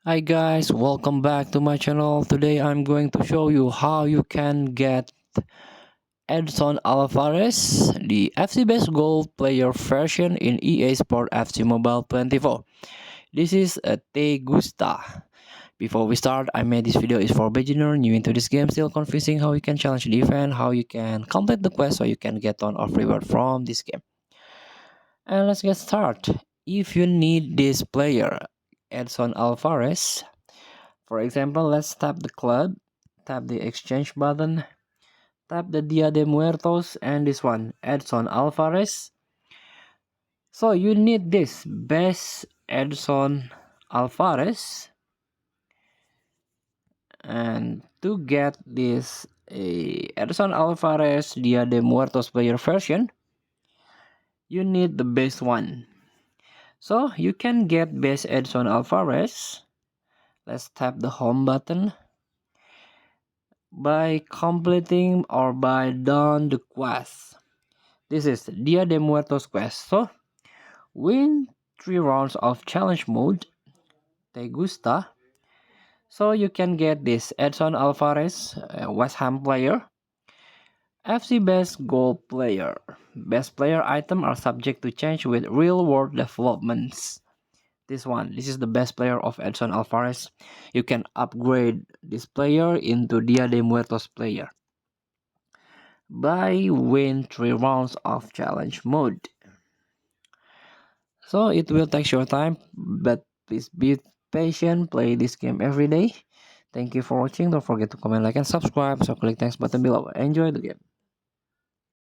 Hi guys, welcome back to my channel. Today I'm going to show you how you can get Edson Alvarez, the FC Best Gold Player version in EA Sport FC Mobile 24. This is a Gusta. Before we start, I made this video is for beginner new into this game, still confusing how you can challenge the event, how you can complete the quest so you can get ton of reward from this game. And let's get started. If you need this player, Edson Alvarez, for example, let's tap the club, tap the exchange button, tap the Dia de Muertos, and this one, Edson Alvarez. So you need this best Edson Alvarez, and to get this Edson Alvarez Dia de Muertos player version, you need the best one. So you can get best Edson Alvarez. Let's tap the home button by completing or by done the quest. This is Dia de Muertos quest. So win 3 rounds of challenge mode. Te Gusta. So you can get this Edson Alvarez, West Ham player, FC Best Goal player. Best player item are subject to change with real world developments. This is the best player of Edson Alvarez. You can upgrade this player into Dia de Muertos player by win 3 rounds of challenge mode. So it will take your time, but please be patient, play this game every day. Thank you for watching. Don't forget to comment, like, and subscribe. So click next button below. Enjoy the game.